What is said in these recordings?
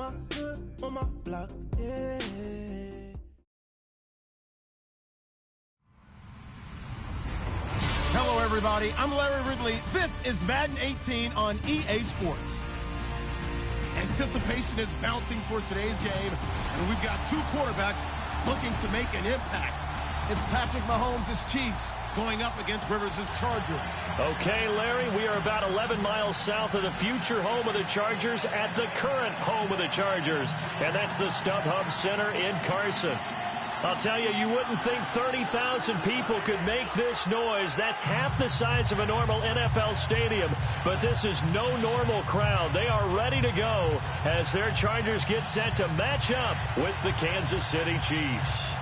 my hood, on my block, yeah. Hello, everybody. I'm Larry Ridley. This is Madden 18 on EA Sports. Anticipation is mounting for today's game, and we've got two quarterbacks looking to make an impact. It's Patrick Mahomes' Chiefs going up against Rivers' Chargers. Okay, Larry, we are about 11 miles south of the future home of the Chargers at the current home of the Chargers, and that's the StubHub Center in Carson. I'll tell you, you wouldn't think 30,000 people could make this noise. That's half the size of a normal NFL stadium, but this is no normal crowd. They are ready to go as their Chargers get set to match up with the Kansas City Chiefs.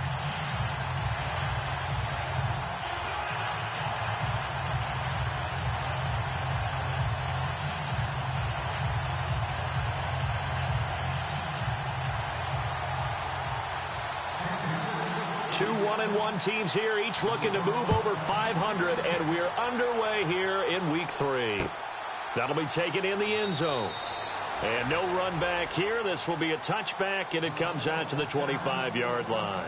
Two 1-1 teams here, each looking to move over 500, and we're underway here in week 3. That'll be taken in the end zone. And no run back here. This will be a touchback, and it comes out to the 25-yard line.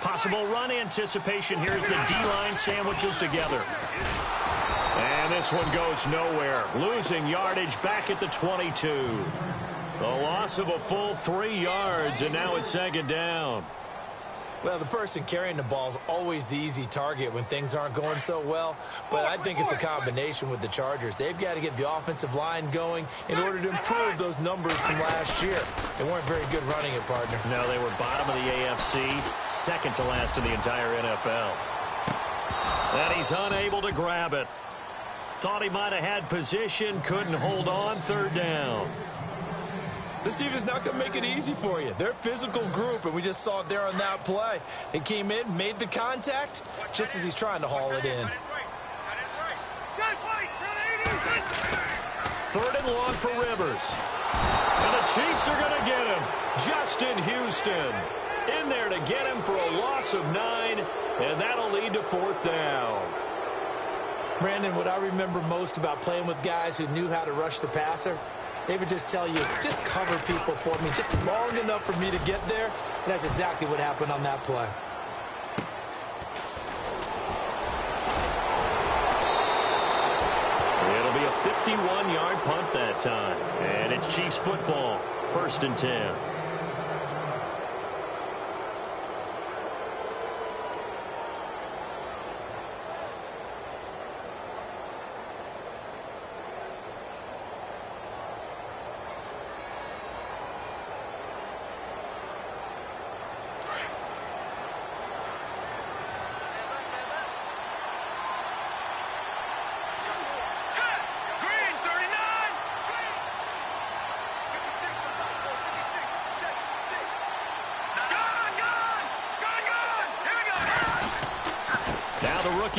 Possible run anticipation here as the D-line sandwiches together. And this one goes nowhere. Losing yardage back at the 22. The loss of a full 3 yards, and now it's second down. Well, the person carrying the ball is always the easy target when things aren't going so well. But I think it's a combination with the Chargers. They've got to get the offensive line going in order to improve those numbers from last year. They weren't very good running it, partner. No, they were bottom of the AFC, second to last in the entire NFL. And he's unable to grab it. Thought he might have had position, couldn't hold on, third down. This defense is not going to make it easy for you. They're a physical group, and we just saw it there on that play. They came in, made the contact, just as he's trying to haul it in. Third and long for Rivers. And the Chiefs are going to get him. Justin Houston in there to get him for a loss of 9, and that'll lead to fourth down. Brandon, what I remember most about playing with guys who knew how to rush the passer, they would just tell you, just cover people for me, just long enough for me to get there. And that's exactly what happened on that play. It'll be a 51-yard punt that time. And it's Chiefs football, 1st and 10.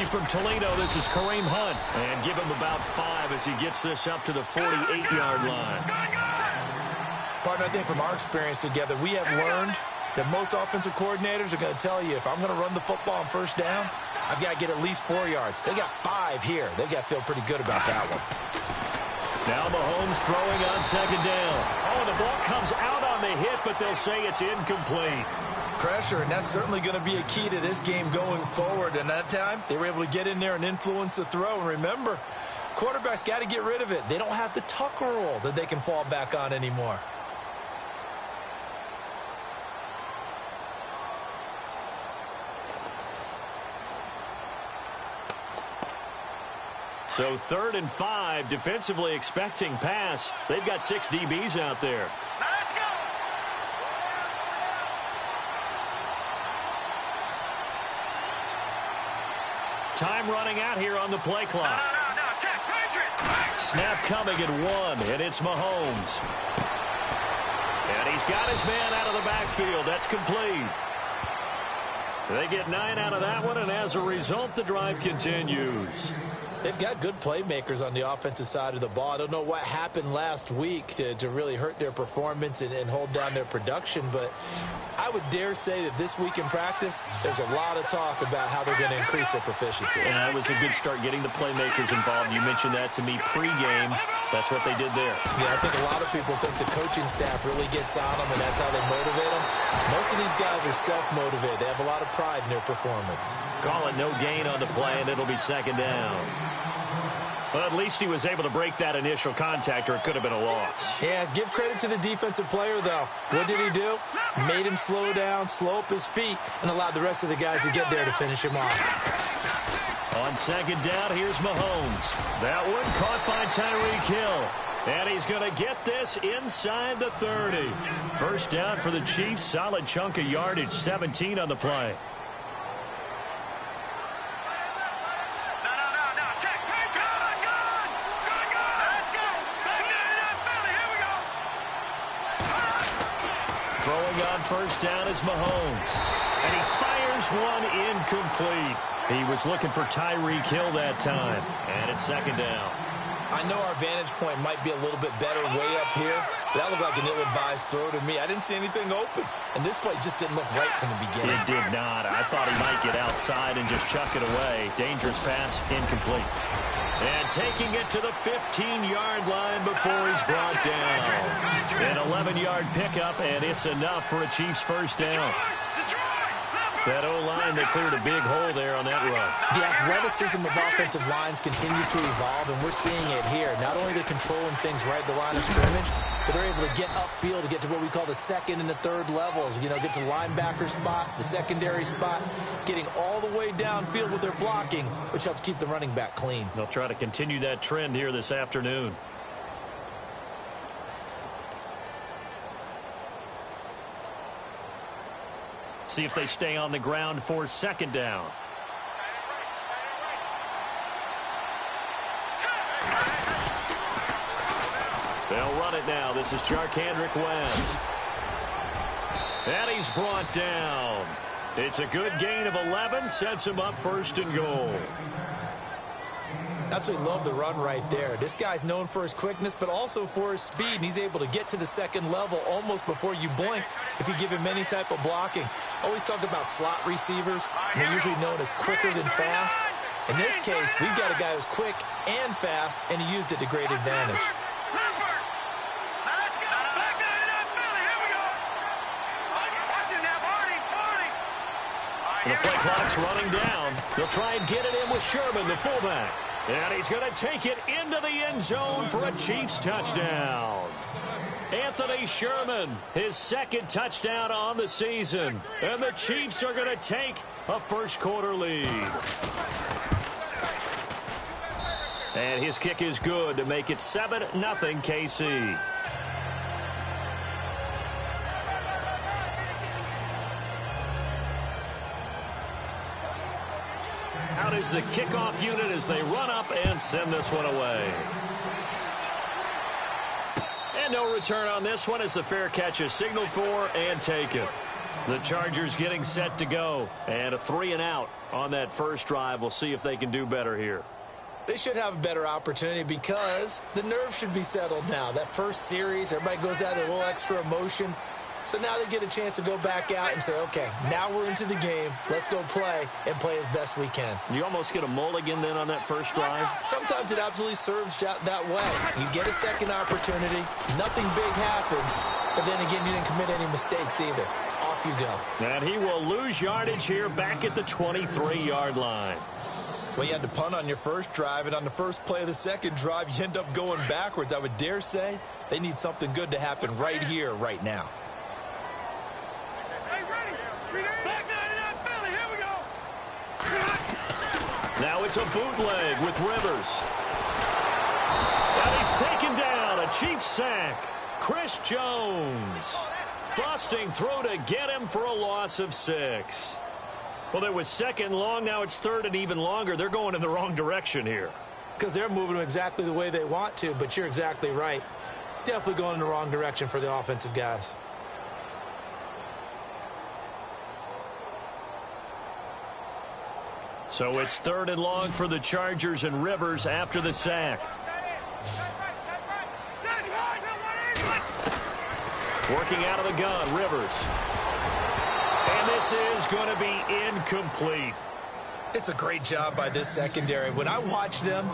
From Toledo, this is Kareem Hunt, and give him about 5 as he gets this up to the 48-yard line. Partner, I think from our experience together, we have learned that most offensive coordinators are going to tell you, if I'm going to run the football on first down, I've got to get at least 4 yards. They got 5 here. They've got to feel pretty good about that one. Now Mahomes throwing on second down. Oh, the ball comes out on the hit, but they'll say it's incomplete. Pressure, and that's certainly going to be a key to this game going forward. And that time, they were able to get in there and influence the throw. And remember, quarterbacks got to get rid of it. They don't have the tuck rule that they can fall back on anymore. So 3rd and 5, defensively expecting pass. They've got 6 DBs out there. Time running out here on the play clock. Snap coming at 1, and it's Mahomes. And he's got his man out of the backfield. That's complete. They get 9 out of that one, and as a result, the drive continues. They've got good playmakers on the offensive side of the ball. I don't know what happened last week to really hurt their performance and hold down their production, but I would dare say that this week in practice, there's a lot of talk about how they're going to increase their proficiency. And that was a good start getting the playmakers involved. You mentioned that to me pregame. That's what they did there. Yeah, I think a lot of people think the coaching staff really gets on them, and that's how they motivate them. Most of these guys are self-motivated. They have a lot of pride in their performance. Call it no gain on the play, and it'll be second down. Well, at least he was able to break that initial contact, or it could have been a loss. Yeah, give credit to the defensive player, though. What did he do? Made him slow down, slow up his feet, and allowed the rest of the guys to get there to finish him off. On second down, here's Mahomes. That one caught by Tyreek Hill. And he's going to get this inside the 30. First down for the Chiefs. Solid chunk of yardage, 17 on the play. Throwing on first down is Mahomes. And he fires one incomplete. He was looking for Tyreek Hill that time. And it's second down. I know our vantage point might be a little bit better way up here, but that looked like an ill-advised throw to me. I didn't see anything open, and this play just didn't look right from the beginning. It did not. I thought he might get outside and just chuck it away. Dangerous pass, incomplete. And taking it to the 15-yard line before he's brought down. An 11-yard pickup, and it's enough for a Chiefs first down. That O-line, they cleared a big hole there on that run. The athleticism of offensive lines continues to evolve, and we're seeing it here. Not only are they controlling things right at the line of scrimmage, but they're able to get upfield to get to what we call the second and the third levels. You know, get to the linebacker spot, the secondary spot, getting all the way downfield with their blocking, which helps keep the running back clean. They'll try to continue that trend here this afternoon. See if they stay on the ground for second down. They'll run it now. This is Charkandrick West. And he's brought down. It's a good gain of 11. Sets him up first and goal. Absolutely love the run right there. This guy's known for his quickness, but also for his speed. And he's able to get to the second level almost before you blink if you give him any type of blocking. Always talk about slot receivers, and they're usually known as quicker than fast. In this case, we've got a guy who's quick and fast, and he used it to great advantage. The play clock's running down. They'll try and get it in with Sherman, the fullback. And he's going to take it into the end zone for a Chiefs touchdown. Anthony Sherman, his second touchdown on the season. And the Chiefs are going to take a first-quarter lead. And his kick is good to make it 7-0 KC. Out is the kickoff unit as they run up and send this one away. And no return on this one as the fair catch is signaled for and taken. The Chargers getting set to go. And a 3-and-out on that first drive. We'll see if they can do better here. They should have a better opportunity because the nerves should be settled now. That first series, everybody goes out with a little extra emotion. So now they get a chance to go back out and say, okay, now we're into the game. Let's go play and play as best we can. You almost get a mulligan then on that first drive? Sometimes it absolutely serves that way. You get a second opportunity. Nothing big happened. But then again, you didn't commit any mistakes either. Off you go. And he will lose yardage here back at the 23-yard line. Well, you had to punt on your first drive, and on the first play of the second drive, you end up going backwards. I would dare say they need something good to happen right here, right now. Now it's a bootleg with Rivers. And he's taken down. A Chiefs sack. Chris Jones. Busting through to get him for a loss of 6. Well, there was second long. Now it's third and even longer. They're going in the wrong direction here. Because they're moving them exactly the way they want to, but you're exactly right. Definitely going in the wrong direction for the offensive guys. So it's 3rd and long for the Chargers, and Rivers after the sack. Working out of the gun, Rivers. And this is going to be incomplete. It's a great job by this secondary. When I watch them,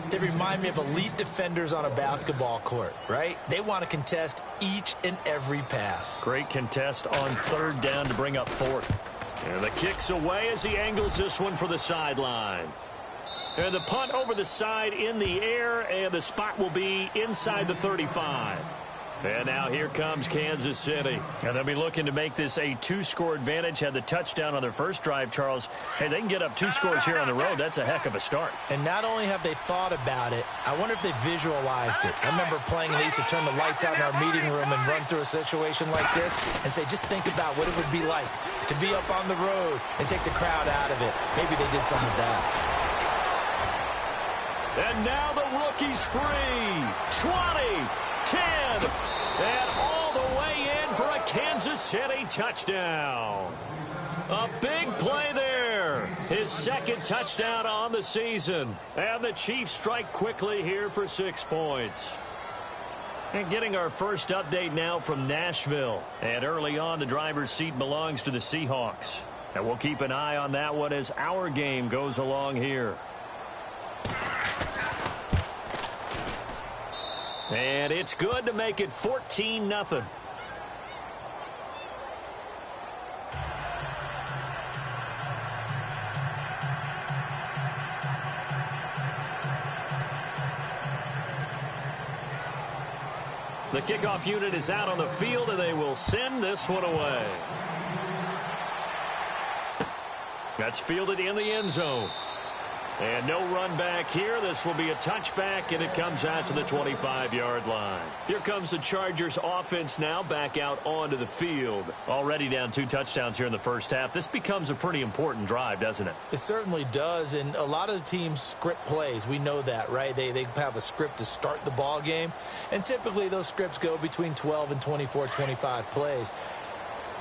they remind me of elite defenders on a basketball court, right? They want to contest each and every pass. Great contest on 3rd down to bring up 4th. And the kick's away as he angles this one for the sideline. And the punt over the side in the air, and the spot will be inside the 35. And now here comes Kansas City. And they'll be looking to make this a 2-score advantage. Had the touchdown on their first drive, Charles. Hey, they can get up 2 scores here on the road. That's a heck of a start. And not only have they thought about it, I wonder if they visualized it. I remember playing, and they used to turn the lights out in our meeting room and run through a situation like this and say, just think about what it would be like to be up on the road and take the crowd out of it. Maybe they did some of that. And now the rookie's free. 20, 10, and all the way in for a Kansas City touchdown. A big play there. His 2nd touchdown on the season. And the Chiefs strike quickly here for 6 points. And getting our first update now from Nashville. And early on, the driver's seat belongs to the Seahawks. And we'll keep an eye on that one as our game goes along here. And it's good to make it 14-0. The kickoff unit is out on the field, and they will send this one away. That's fielded in the end zone. And no run back here. This will be a touchback, and it comes out to the 25-yard line. Here comes the Chargers offense now back out onto the field. Already down 2 touchdowns here in the first half. This becomes a pretty important drive, doesn't it? It certainly does, and a lot of the teams script plays. We know that, right? They have a script to start the ball game, and typically those scripts go between 12 and 24, 25 plays.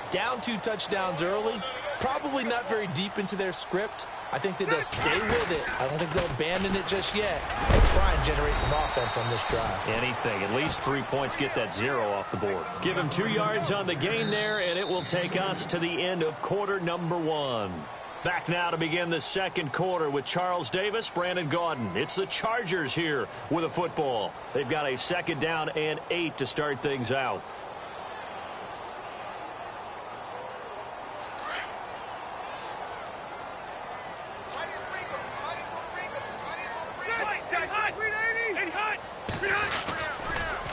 Down 2 touchdowns early, probably not very deep into their script. I think that they'll stay with it. I don't think they'll abandon it just yet. They'll try and generate some offense on this drive. Anything. At least 3 points, get that 0 off the board. Give him 2 yards on the gain there, and it will take us to the end of quarter number 1. Back now to begin the second quarter with Charles Davis, Brandon Gaudin. It's the Chargers here with a football. They've got a 2nd down and 8 to start things out.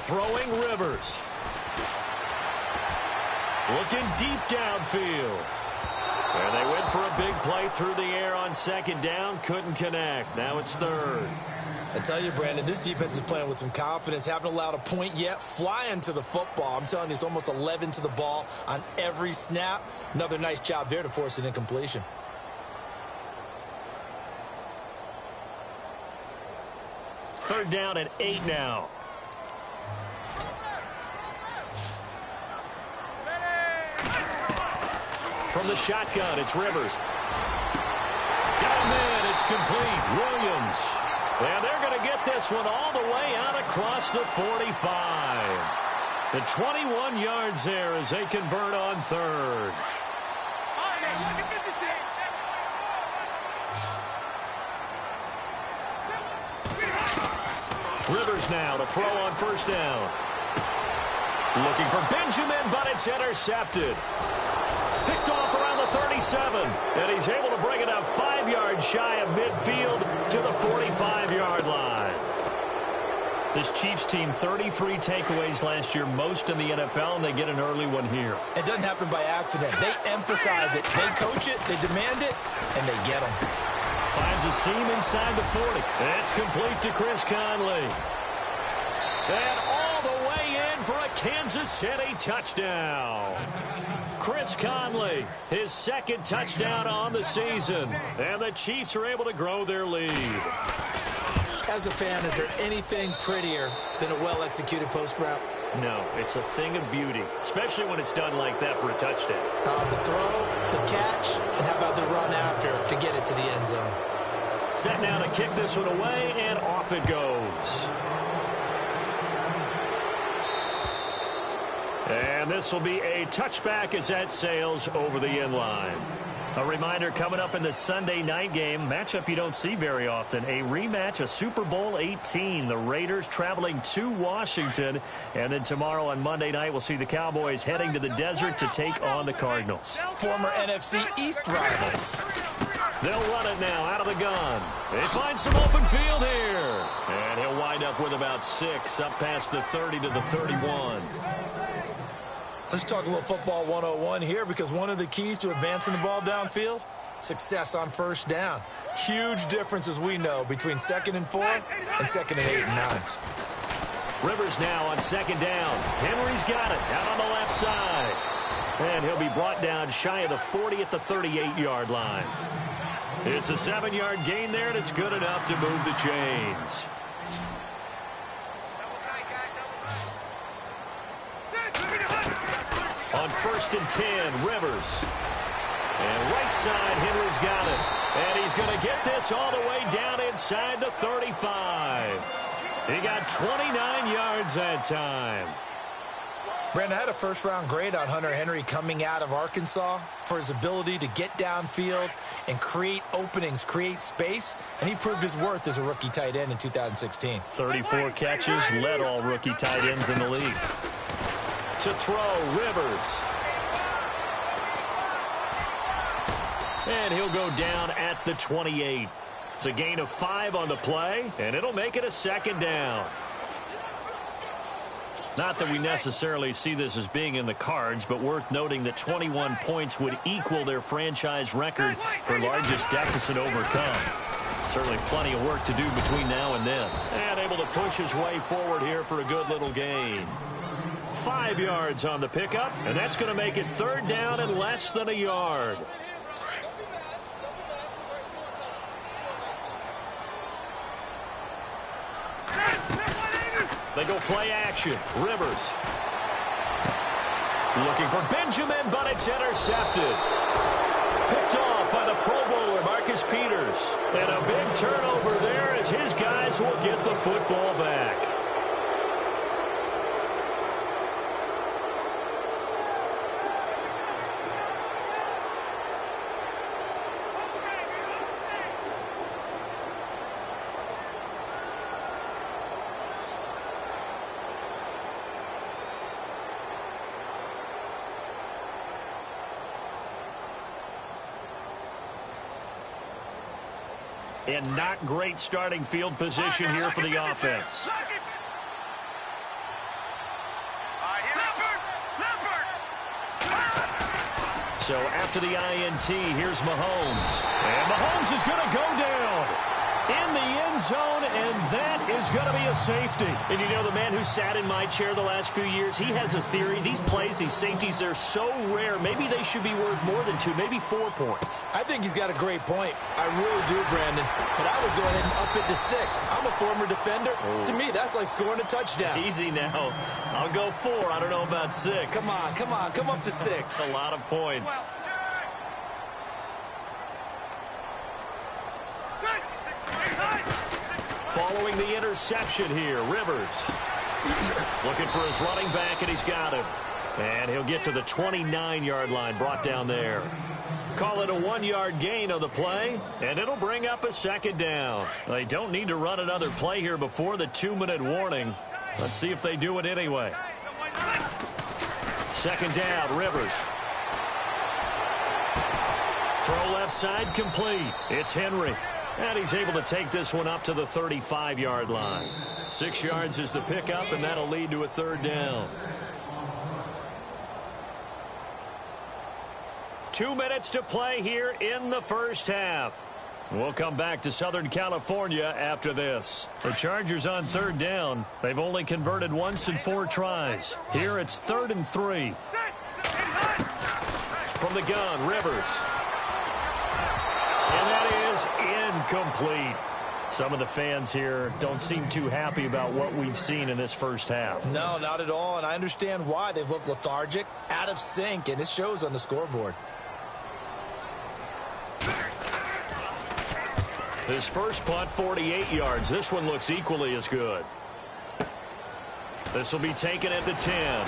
Throwing Rivers. Looking deep downfield. And they went for a big play through the air on 2nd down. Couldn't connect. Now it's 3rd. I tell you, Brandon, this defense is playing with some confidence. Haven't allowed a point yet. Flying to the football. I'm telling you, it's almost 11 to the ball on every snap. Another nice job there to force an incompletion. Third down and 8 now. From the shotgun, it's Rivers. Got him in. It's complete. Williams. And they're going to get this one all the way out across the 45. The 21 yards there as they convert on 3rd. Rivers now to throw on 1st down. Looking for Benjamin, but it's intercepted. Picked off around the 37, and he's able to bring it up 5 yards shy of midfield to the 45-yard line. This Chiefs team, 33 takeaways last year, most in the NFL, and they get an early one here. It doesn't happen by accident. They emphasize it. They coach it, they demand it, and they get them. Finds a seam inside the 40. It's complete to Chris Conley. And all the way in for a Kansas City touchdown. Chris Conley, his 2nd touchdown on the season. And the Chiefs are able to grow their lead. As a fan, is there anything prettier than a well-executed post route? No, it's a thing of beauty, especially when it's done like that for a touchdown. The throw, the catch, and how about the run after to get it to the end zone? Set now to kick this one away, and off it goes. And this will be a touchback as that sails over the end line. A reminder coming up in the Sunday night game, matchup you don't see very often, a rematch of Super Bowl 18. The Raiders traveling to Washington. And then tomorrow on Monday night, we'll see the Cowboys heading to the desert to take on the Cardinals. Former NFC East rivals. They'll run it now out of the gun. They find some open field here. And he'll wind up with about 6 up past the 30 to the 31. Let's talk a little football 101 here, because one of the keys to advancing the ball downfield, success on first down. Huge difference, as we know, between 2nd and 4 and 2nd and 8 and 9. Rivers now on 2nd down. Henry's got it out on the left side. And he'll be brought down shy of the 40 at the 38-yard line. It's a 7-yard gain there, and it's good enough to move the chains. On 1st and 10, Rivers. And right side, Henry's got it. And he's going to get this all the way down inside the 35. He got 29 yards that time. Brandon, I had a first-round grade on Hunter Henry coming out of Arkansas for his ability to get downfield and create openings, create space, and he proved his worth as a rookie tight end in 2016. 34 catches, led all rookie tight ends in the league. To throw, Rivers. And he'll go down at the 28. It's a gain of 5 on the play, and it'll make it a 2nd down. Not that we necessarily see this as being in the cards, but worth noting that 21 points would equal their franchise record for largest deficit overcome. Certainly plenty of work to do between now and then. And able to push his way forward here for a good little gain. 5 yards on the pickup, and that's going to make it 3rd down and less than a yard. They go play action. Rivers. Looking for Benjamin, but it's intercepted. Picked off by the Pro Bowler, Marcus Peters. And a big turnover there as his guys will get the football back. And not great starting field position here for the offense. So after the INT, here's Mahomes. And Mahomes is going to go down in the end zone, and that is going to be a safety. And you know, the man who sat in my chair the last few years, he has a theory. These plays, these safeties, they're so rare. Maybe they should be worth more than 2, maybe 4 points. I think he's got a great point. I really do, Brandon. But I would go ahead and up it to 6. I'm a former defender. Oh. To me, that's like scoring a touchdown. Easy now. I'll go 4. I don't know about 6. Come on, come on. Come up to 6. That's a lot of points. Following the interception here, Rivers. Looking for his running back, and he's got him. And he'll get to the 29-yard line, brought down there. Call it a 1-yard gain on the play, and it'll bring up a 2nd down. They don't need to run another play here before the 2-minute warning. Let's see if they do it anyway. 2nd down, Rivers. Throw left side, complete. It's Henry. And he's able to take this one up to the 35-yard line. 6 yards is the pickup, and that'll lead to a 3rd down. 2 minutes to play here in the first half. We'll come back to Southern California after this. The Chargers on 3rd down. They've only converted once in 4 tries. Here it's 3rd and 3. From the gun, Rivers. And that is incomplete. Some of the fans here don't seem too happy about what we've seen in this first half. No, not at all, and I understand why. They've looked lethargic, out of sync, and it shows on the scoreboard. His first punt, 48 yards. This one looks equally as good. This will be taken at the 10.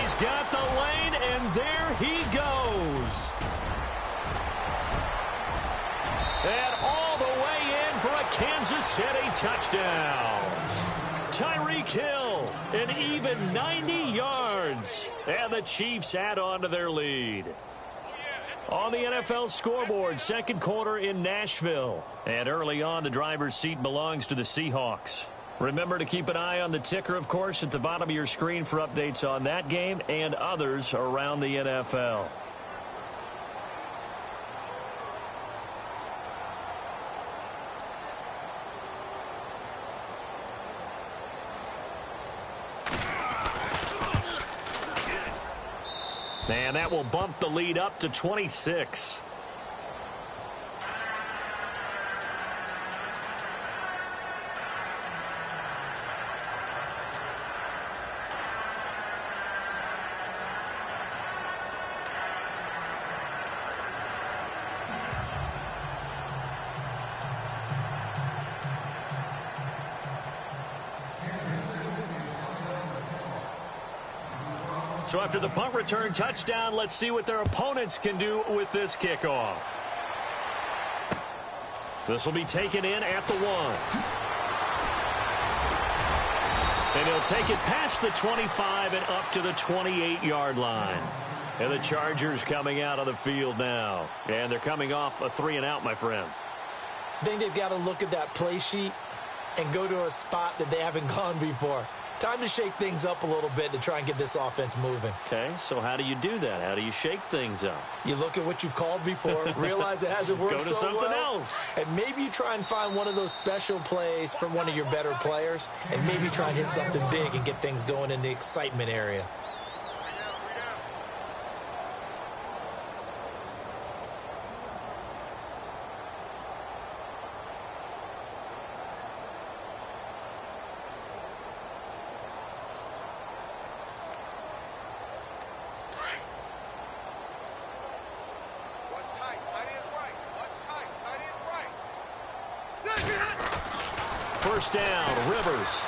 He's got the lane, and there he goes. And all the way in for a Kansas City touchdown. Tyreek Hill, an even 90 yards. And the Chiefs add on to their lead. On the NFL scoreboard, second quarter in Nashville. And early on, the driver's seat belongs to the Seahawks. Remember to keep an eye on the ticker, of course, at the bottom of your screen for updates on that game and others around the NFL. And that will bump the lead up to 26. So after the punt return touchdown, let's see what their opponents can do with this kickoff. This will be taken in at the 1. And he'll take it past the 25 and up to the 28-yard line. And the Chargers coming out on the field now. And they're coming off a 3-and-out, my friend. I think they've got to look at that play sheet and go to a spot that they haven't gone before. Time to shake things up a little bit to try and get this offense moving. Okay, so how do you do that? How do you shake things up? You look at what you've called before, realize it hasn't worked so well. Go to something else. And maybe you try and find one of those special plays from one of your better players, and maybe try and hit something big and get things going in the excitement area. First down, Rivers.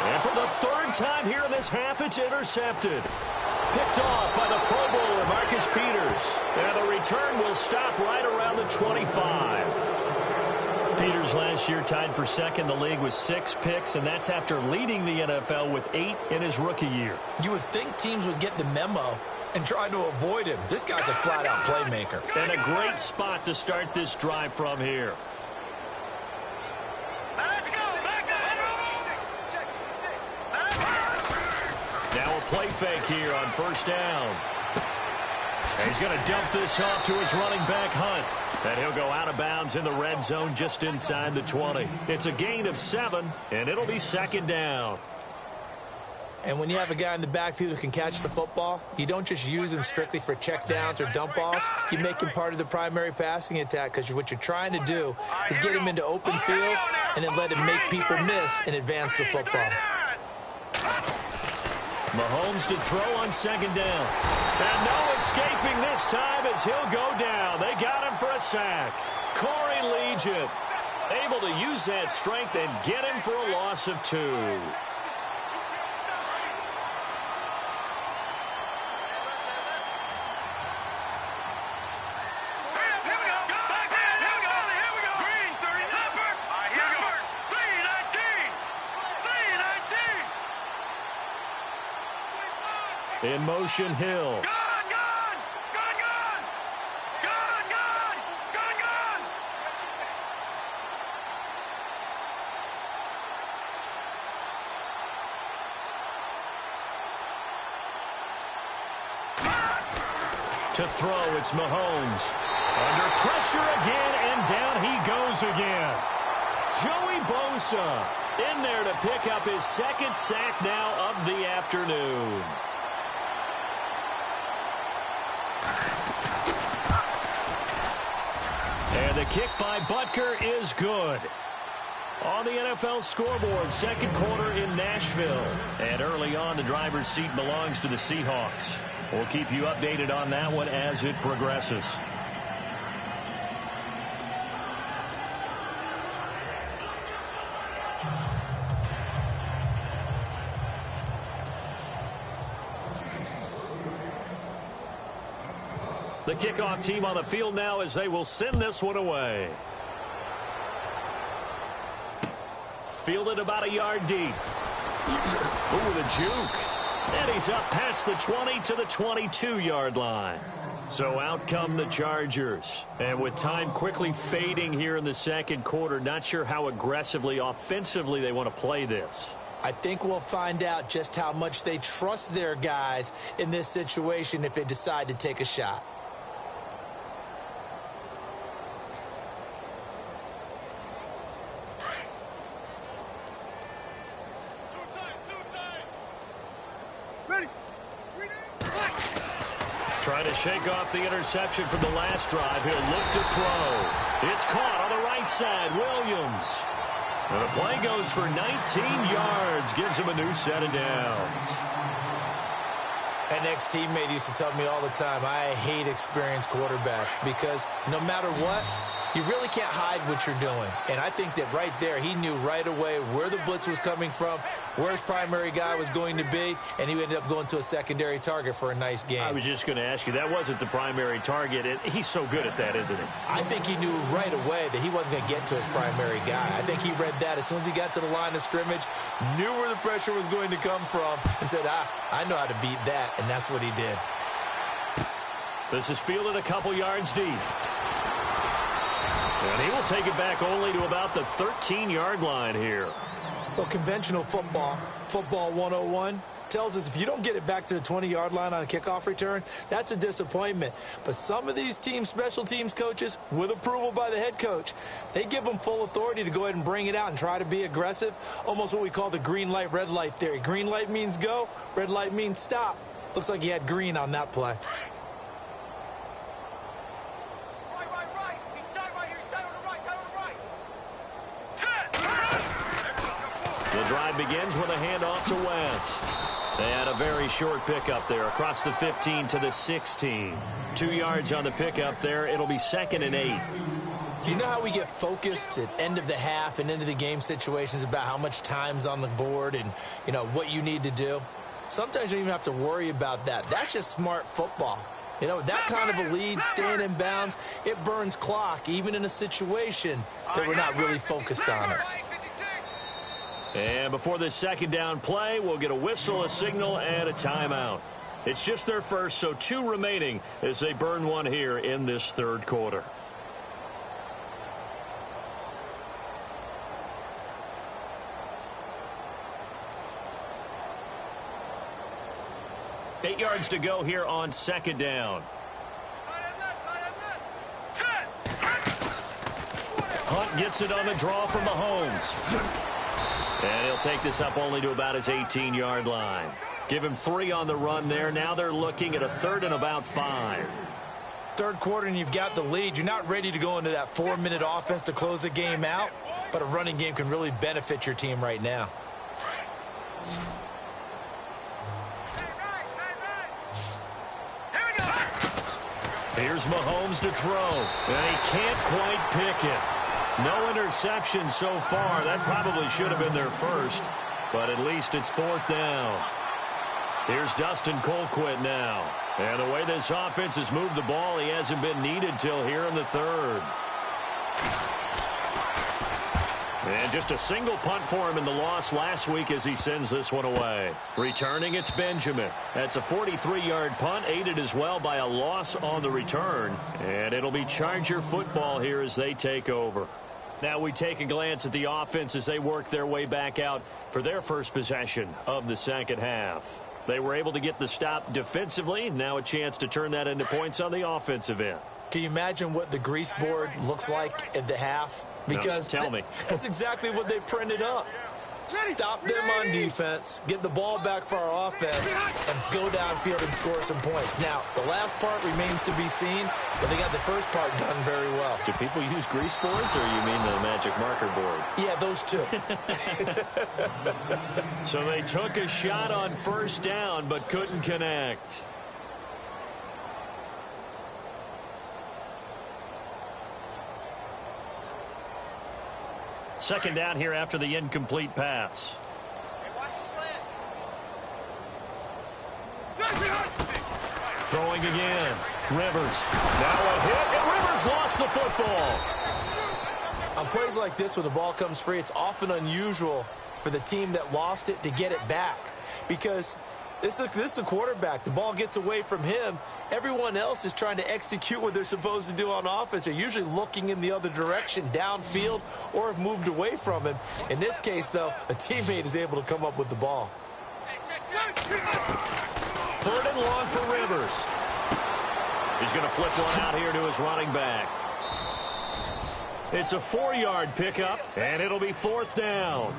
And for the third time here in this half, it's intercepted. Picked off by the Pro Bowler, Marcus Peters. And the return will stop right around the 25. Peters last year tied for second in the league with 6 picks, and that's after leading the NFL with 8 in his rookie year. You would think teams would get the memo and try to avoid him. This guy's a flat-out playmaker. And a great spot to start this drive from here. Now a play fake here on first down. And he's going to dump this off to his running back, Hunt. And he'll go out of bounds in the red zone just inside the 20. It's a gain of 7, and it'll be second down. And when you have a guy in the backfield who can catch the football, you don't just use him strictly for checkdowns or dump-offs. You make him part of the primary passing attack, because what you're trying to do is get him into open field and then let him make people miss and advance the football. Mahomes to throw on second down. And no escaping this time as he'll go down. They got him for a sack. Corey Legion able to use that strength and get him for a loss of 2. In motion, Hill. To throw, it's Mahomes. Under pressure again, and down he goes again. Joey Bosa in there to pick up his second sack now of the afternoon. And the kick by Butker is good. On the NFL scoreboard, second quarter in Nashville. And early on, the driver's seat belongs to the Seahawks. We'll keep you updated on that one as it progresses. The kickoff team on the field now as they will send this one away. Fielded about a yard deep. Ooh, the juke. And he's up past the 20 to the 22-yard line. So out come the Chargers. And with time quickly fading here in the second quarter, not sure how aggressively, offensively they want to play this. I think we'll find out just how much they trust their guys in this situation if they decide to take a shot. Trying to shake off the interception from the last drive. He'll look to throw. It's caught on the right side. Williams. And the play goes for 19 yards. Gives him a new set of downs. An ex-teammate used to tell me all the time, I hate experienced quarterbacks because no matter what, you really can't hide what you're doing. And I think that right there, he knew right away where the blitz was coming from, where his primary guy was going to be, and he ended up going to a secondary target for a nice game. I was just going to ask you, that wasn't the primary target. He's so good at that, isn't he? I think he knew right away that he wasn't going to get to his primary guy. I think he read that as soon as he got to the line of scrimmage, knew where the pressure was going to come from, and said, I know how to beat that, and that's what he did. This is fielded a couple yards deep. And he will take it back only to about the 13-yard line here. Well, conventional football 101, tells us if you don't get it back to the 20-yard line on a kickoff return, that's a disappointment. But some of these teams, special teams coaches, with approval by the head coach, they give them full authority to go ahead and bring it out and try to be aggressive, almost what we call the green light, red light theory. Green light means go, red light means stop. Looks like he had green on that play. The drive begins with a handoff to West. They had a very short pickup there across the 15 to the 16. 2 yards on the pickup there. It'll be 2nd and 8. You know how we get focused at end of the half and into the game situations about how much time's on the board and, you know, what you need to do? Sometimes you don't even have to worry about that. That's just smart football. You know, that kind of a lead, staying in bounds, it burns clock, even in a situation that we're not really focused on it. And before this second down play, we'll get a whistle, a signal, and a timeout. It's just their first, so 2 remaining as they burn one here in this third quarter. Eight yards to go here on second down. Hunt gets it on the draw from Mahomes. And he'll take this up only to about his 18-yard line. Give him 3 on the run there. Now they're looking at a 3rd and about 5. Third quarter and you've got the lead. You're not ready to go into that 4-minute offense to close the game out, but a running game can really benefit your team right now. Here's Mahomes to throw, and he can't quite pick it. No interception so far. That probably should have been their first, but at least it's 4th down. Here's Dustin Colquitt now. And the way this offense has moved the ball, he hasn't been needed till here in the 3rd. And just a single punt for him in the loss last week as he sends this one away. Returning, it's Benjamin. That's a 43-yard punt, aided as well by a loss on the return. And it'll be Charger football here as they take over. Now we take a glance at the offense as they work their way back out for their first possession of the second half. They were able to get the stop defensively. Now a chance to turn that into points on the offensive end. Can you imagine what the grease board looks like at the half? Because no, tell me. That's exactly what they printed up. Stop them on defense, get the ball back for our offense, and go downfield and score some points. Now, the last part remains to be seen, but they got the first part done very well. Do people use grease boards, or you mean the magic marker boards? Yeah, those two. So they took a shot on first down, but couldn't connect. Second down here after the incomplete pass. Throwing again. Rivers. Now a hit, and Rivers lost the football. On plays like this, when the ball comes free, it's often unusual for the team that lost it to get it back. Because this is the quarterback. The ball gets away from him. Everyone else is trying to execute what they're supposed to do on offense. They're usually looking in the other direction, downfield, or have moved away from him. In this case, though, a teammate is able to come up with the ball. Third and long for Rivers. He's going to flip one out here to his running back. It's a 4-yard pickup, and it'll be fourth down.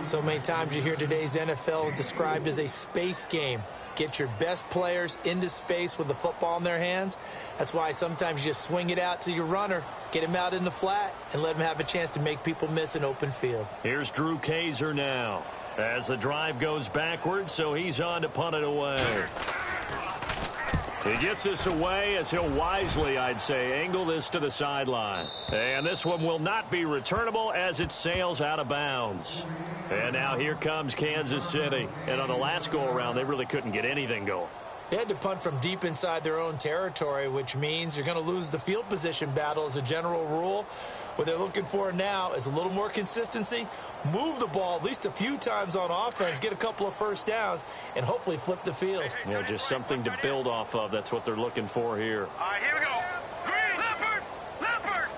So many times you hear today's NFL described as a space game. Get your best players into space with the football in their hands. That's why sometimes you just swing it out to your runner, get him out in the flat, and let him have a chance to make people miss an open field. Here's Drew Kaiser now as the drive goes backwards, so he's on to punt it away. He gets this away as he'll wisely, I'd say, angle this to the sideline. And this one will not be returnable as it sails out of bounds. And now here comes Kansas City. And on the last go-around, they really couldn't get anything going. They had to punt from deep inside their own territory, which means you're going to lose the field position battle as a general rule. What they're looking for now is a little more consistency, move the ball at least a few times on offense, get a couple of first downs, and hopefully flip the field. Yeah, just something to build off of. That's what they're looking for here. All right, here we go. Green, leopard.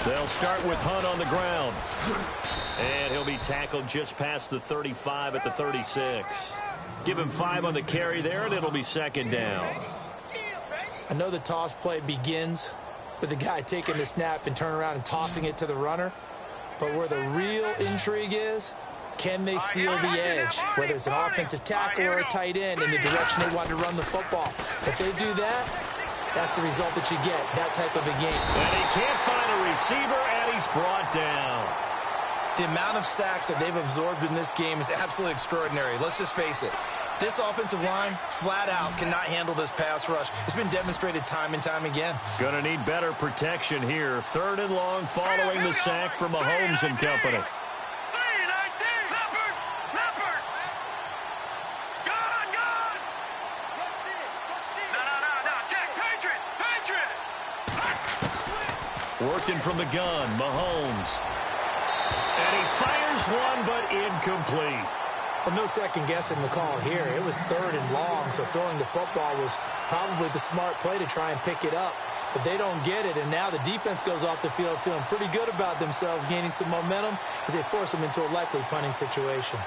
They'll start with Hunt on the ground. And he'll be tackled just past the 35 at the 36. Give him 5 on the carry there, and it'll be second down. I know the toss play begins with the guy taking the snap and turning around and tossing it to the runner. But where the real intrigue is, can they seal the edge, whether it's an offensive tackle or a tight end, in the direction they want to run the football? If they do that, that's the result that you get, that type of a game. And he can't find a receiver, and he's brought down. The amount of sacks that they've absorbed in this game is absolutely extraordinary. Let's just face it. This offensive line, flat out, cannot handle this pass rush. It's been demonstrated time and time again. Going to need better protection here. Third and long following the sack from Mahomes and company. Working from the gun, Mahomes. And he fires one, but incomplete. Well, no second guessing the call here. It was third and long, so throwing the football was probably the smart play to try and pick it up. But they don't get it, and now the defense goes off the field feeling pretty good about themselves, gaining some momentum as they force them into a likely punting situation.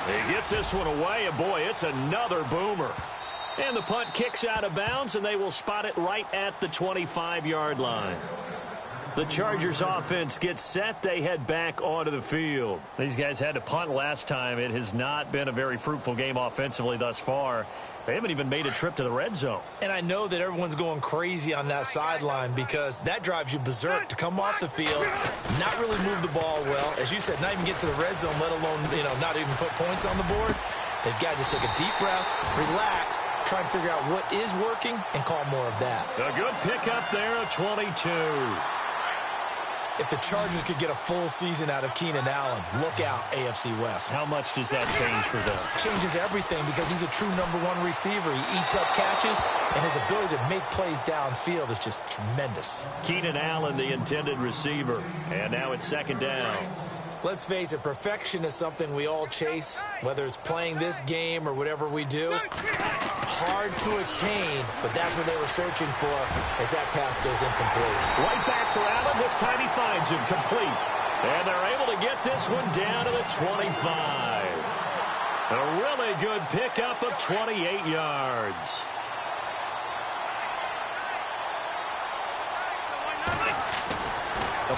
He gets this one away, and boy, it's another boomer. And the punt kicks out of bounds, and they will spot it right at the 25-yard line. The Chargers offense gets set. They head back onto the field. These guys had to punt last time. It has not been a very fruitful game offensively thus far. They haven't even made a trip to the red zone. And I know that everyone's going crazy on that sideline because that drives you berserk to come off the field, not really move the ball well. As you said, not even get to the red zone, let alone, not even put points on the board. They've got to just take a deep breath, relax, try and figure out what is working, and call more of that. A good pickup there at 22. If the Chargers could get a full season out of Keenan Allen, look out, AFC West. How much does that change for them? Changes everything because he's a true #1 receiver. He eats up catches, and his ability to make plays downfield is just tremendous. Keenan Allen, the intended receiver, and now it's second down. Let's face it, perfection is something we all chase, whether it's playing this game or whatever we do. Hard to attain, but that's what they were searching for as that pass goes incomplete. Right back for Allen. This time he finds him complete. And they're able to get this one down to the 25. A really good pickup of 28 yards.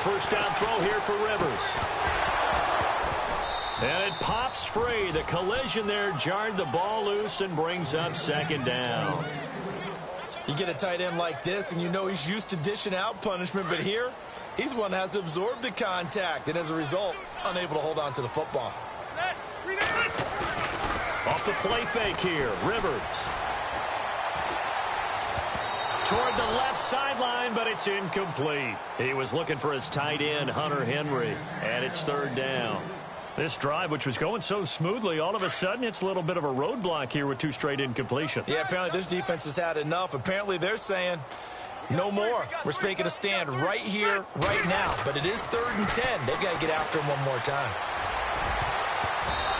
first down throw here for Rivers. And it pops free. The collision there jarred the ball loose and brings up second down. You get a tight end like this, and you know he's used to dishing out punishment, but here, he's one that has to absorb the contact, and as a result, unable to hold on to the football. Off the play fake here, Rivers. Toward the left sideline, but it's incomplete. He was looking for his tight end, Hunter Henry, and it's third down. This drive, which was going so smoothly, all of a sudden it's a little bit of a roadblock here with 2 straight incompletions. Yeah, apparently this defense has had enough. Apparently they're saying no more. We're making a stand right here, right now. But it is 3rd and 10. They've got to get after him one more time.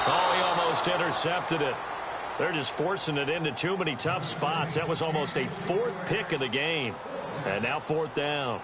Oh, he almost intercepted it. They're just forcing it into too many tough spots. That was almost a 4th pick of the game. And now 4th down.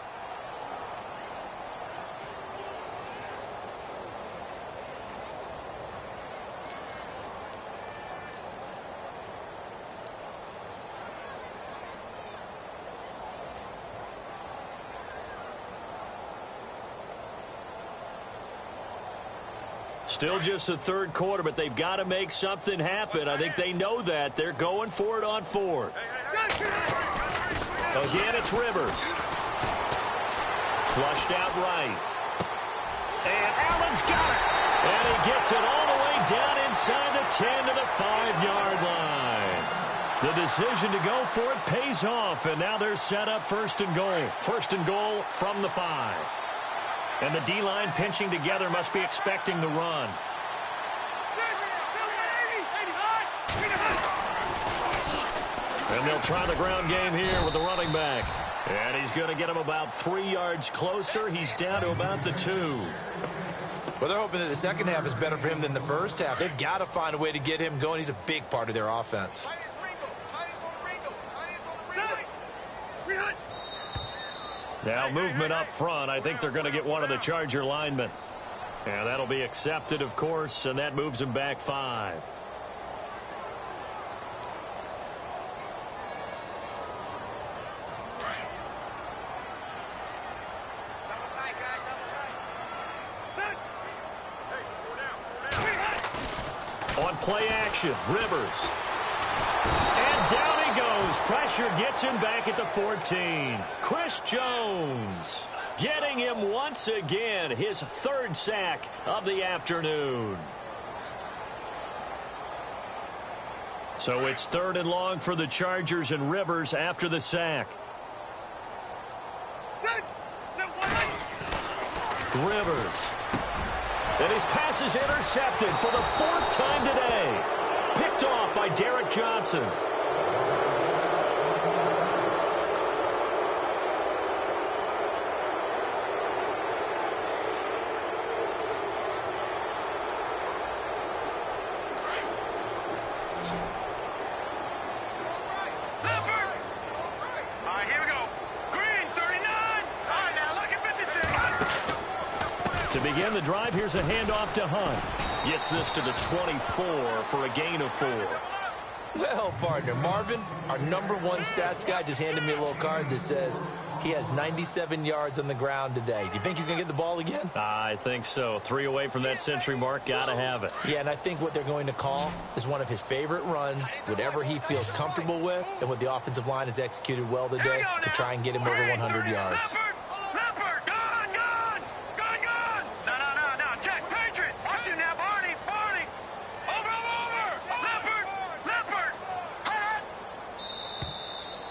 Still just the 3rd quarter, but they've got to make something happen. I think they know that. They're going for it on 4th. Again, it's Rivers. Flushed out right. And Allen's got it. And he gets it all the way down inside the 10 to the 5-yard line. The decision to go for it pays off, and now they're set up 1st and goal. 1st and goal from the 5. And the D-line pinching together must be expecting the run. And they'll try the ground game here with the running back. And he's going to get him about 3 yards closer. He's down to about the 2. Well, they're hoping that the second half is better for him than the first half. They've got to find a way to get him going. He's a big part of their offense. Now movement up front. I think they're going to get one of the Charger linemen. And that'll be accepted, of course, and that moves him back 5. On play action, Rivers. And down he goes. Pressure gets him back at the 14. Chris Jones getting him once again. His 3rd sack of the afternoon. So it's 3rd and long for the Chargers, and Rivers after the sack. Rivers. And his pass is intercepted for the 4th time today. Picked off by Derek Johnson. To begin the drive, here's a handoff to Hunt. Gets this to the 24 for a gain of 4. Well, partner, Marvin, our #1 stats guy, just handed me a little card that says he has 97 yards on the ground today. Do you think he's going to get the ball again? I think so. 3 away from that century mark. Got to have it. Yeah, and I think what they're going to call is one of his favorite runs, whatever he feels comfortable with, and what the offensive line has executed well today to try and get him over 100 yards.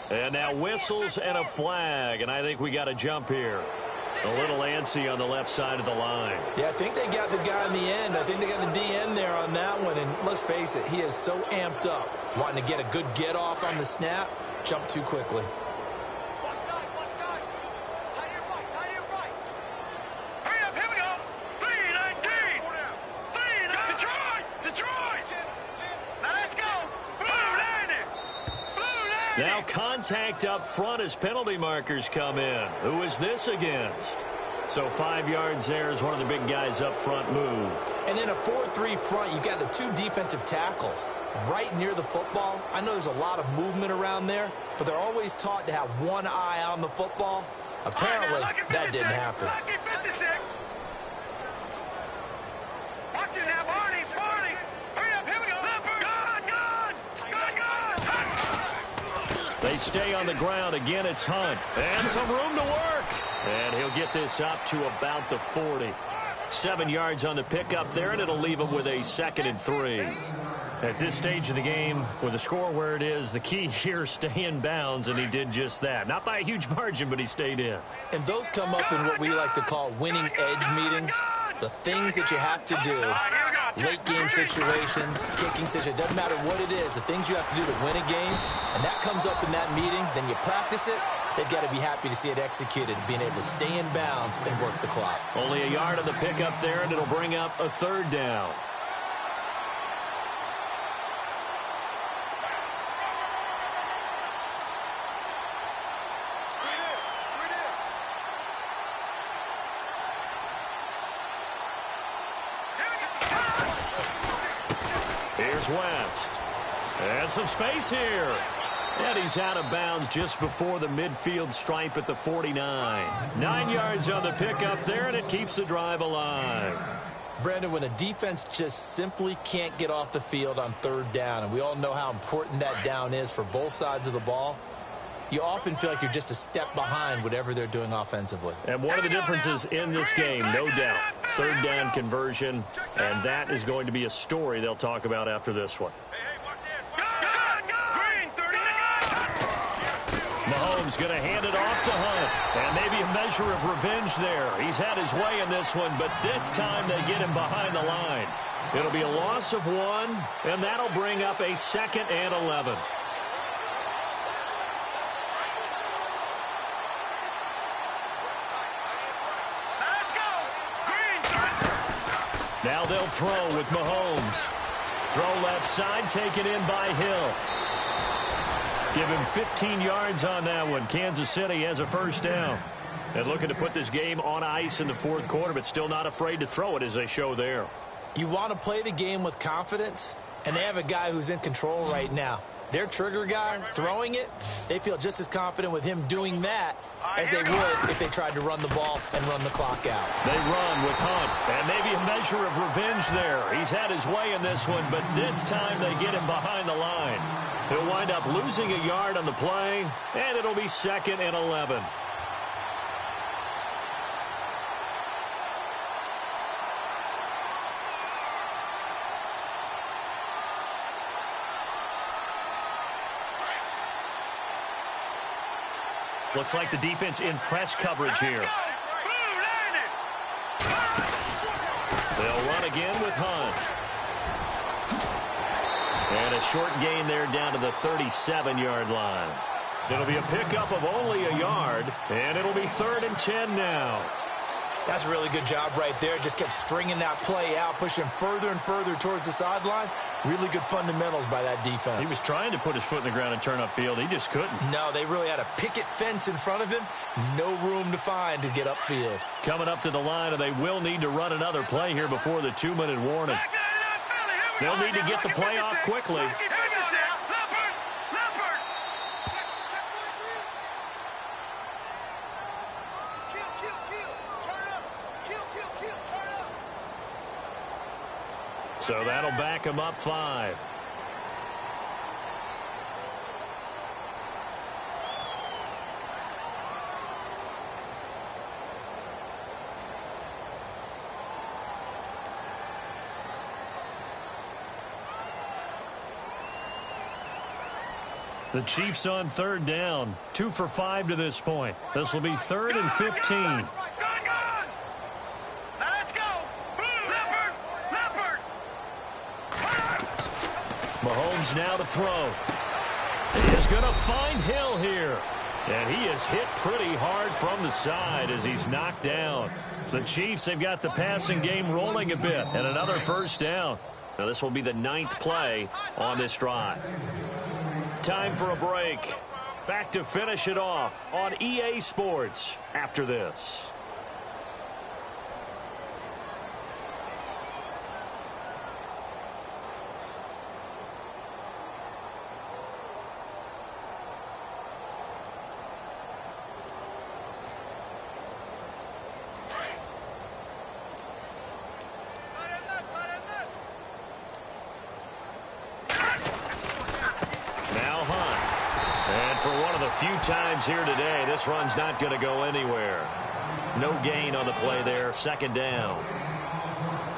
And now whistles and a flag, and I think we got a jump here. A little antsy on the left side of the line. Yeah, I think they got the guy in the end. I think they got the DN there on that one, and let's face it, he is so amped up, wanting to get a good get-off on the snap, jump too quickly. Now contact up front as penalty markers come in. Who is this against? So 5 yards there as one of the big guys up front moved. And in a 4-3 front, you've got the 2 defensive tackles right near the football. I know there's a lot of movement around there, but they're always taught to have one eye on the football. Apparently, that didn't happen. 56. Watch it now, Barney. Barney. Hurry up. Here we go. Leopard. Gone. They stay on the ground. Again, it's Hunt. And some room to work. And he'll get this up to about the 40. 7 yards on the pickup there, and it'll leave him with a 2nd and 3. At this stage of the game, with the score where it is, the key here, stay in bounds, and he did just that. Not by a huge margin, but he stayed in. And those come up in what we like to call winning edge meetings. The things that you have to do, late game situations, kicking situations, doesn't matter what it is, the things you have to do to win a game, and that comes up in that meeting, then you practice it. They've got to be happy to see it executed, being able to stay in bounds and work the clock. Only a yard on the pickup there, and it'll bring up a 3rd down. Here's West. And some space here. And he's out of bounds just before the midfield stripe at the 49. 9 yards on the pickup there, and it keeps the drive alive. Brandon, when a defense just simply can't get off the field on 3rd down, and we all know how important that down is for both sides of the ball, you often feel like you're just a step behind whatever they're doing offensively. And one of the differences in this game, no doubt, 3rd down conversion, and that is going to be a story they'll talk about after this one. Mahomes going to hand it off to Hunt. And maybe a measure of revenge there. He's had his way in this one, but this time they get him behind the line. It'll be a loss of 1, and that'll bring up a 2nd and 11. Now they'll throw with Mahomes. Throw left side, taken in by Hill. Give him 15 yards on that one. Kansas City has a 1st down. And looking to put this game on ice in the 4th quarter, but still not afraid to throw it as they show there. You want to play the game with confidence, and they have a guy who's in control right now. Their trigger guy, throwing it, they feel just as confident with him doing that as they would if they tried to run the ball and run the clock out. They run with Hunt, and maybe a measure of revenge there. He's had his way in this one, but this time they get him behind the line. He'll wind up losing a yard on the play, and it'll be 2nd and 11. Looks like the defense in press coverage here. They'll run again with Hunt. And a short gain there down to the 37-yard line. It'll be a pickup of only a yard, and it'll be 3rd and 10 now. That's a really good job right there. Just kept stringing that play out, pushing further and further towards the sideline. Really good fundamentals by that defense. He was trying to put his foot in the ground and turn upfield. He just couldn't. No, they really had a picket fence in front of him. No room to find to get upfield. Coming up to the line, and they will need to run another play here before the 2-minute warning. They'll need to get the play off quickly. So that'll back him up 5. The Chiefs on 3rd down. 2 for 5 to this point. This will be 3rd and 15. Mahomes now to throw. He is going to find Hill here. And he is hit pretty hard from the side as he's knocked down. The Chiefs, they've got the passing game rolling a bit. And another 1st down. Now this will be the 9th play on this drive. Time for a break. Back to finish it off on EA Sports after this. for one of the few times here today, this run's not going to go anywhere. No gain on the play there. Second down.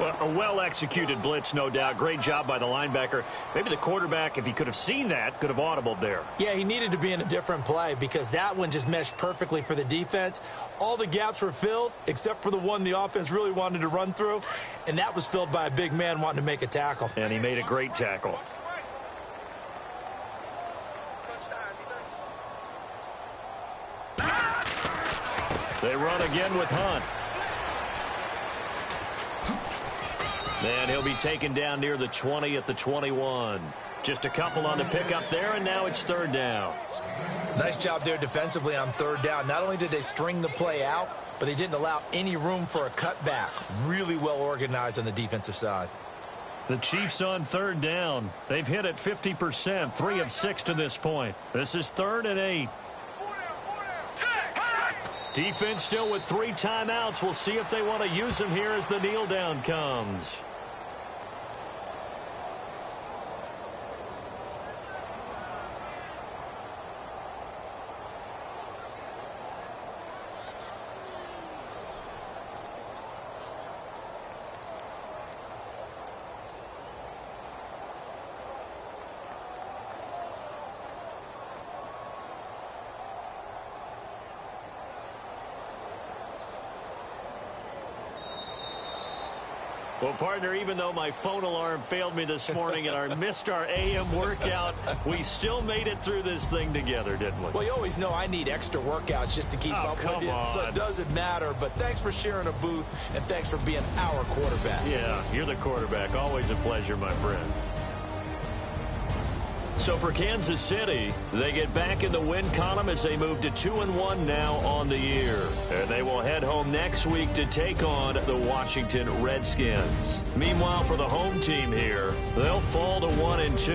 Well, a well-executed blitz, no doubt. Great job by the linebacker. Maybe the quarterback, if he could have seen that, could have audibled there. Yeah, he needed to be in a different play because that one just meshed perfectly for the defense. All the gaps were filled except for the one the offense really wanted to run through, and that was filled by a big man wanting to make a tackle. And he made a great tackle. They run again with Hunt. And he'll be taken down near the 20 at the 21. Just a couple on the pickup there, and now it's third down. Nice job there defensively on third down. Not only did they string the play out, but they didn't allow any room for a cutback. Really well organized on the defensive side. The Chiefs on third down. They've hit it 50%, 3 of 6 to this point. This is 3rd and 8. Defense still with 3 timeouts. We'll see if they want to use them here as the kneel down comes. Well, partner, even though my phone alarm failed me this morning and I missed our AM workout, we still made it through this thing together, didn't we? Well, you always know I need extra workouts just to keep up with you, so it doesn't matter. But thanks for sharing a booth, and thanks for being our quarterback. Yeah, you're the quarterback. Always a pleasure, my friend. So for Kansas City, they get back in the win column as they move to 2-1 now on the year. And they will head home next week to take on the Washington Redskins. Meanwhile, for the home team here, they'll fall to 1-2.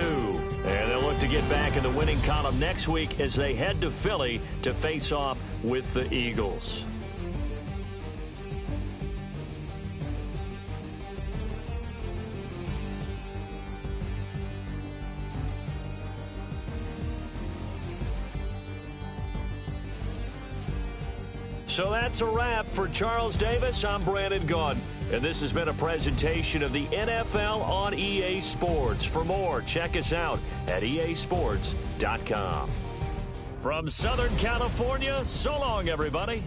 And they'll look to get back in the winning column next week as they head to Philly to face off with the Eagles. So that's a wrap. For Charles Davis, I'm Brandon Gaudin. And this has been a presentation of the NFL on EA Sports. For more, check us out at easports.com. From Southern California, so long, everybody.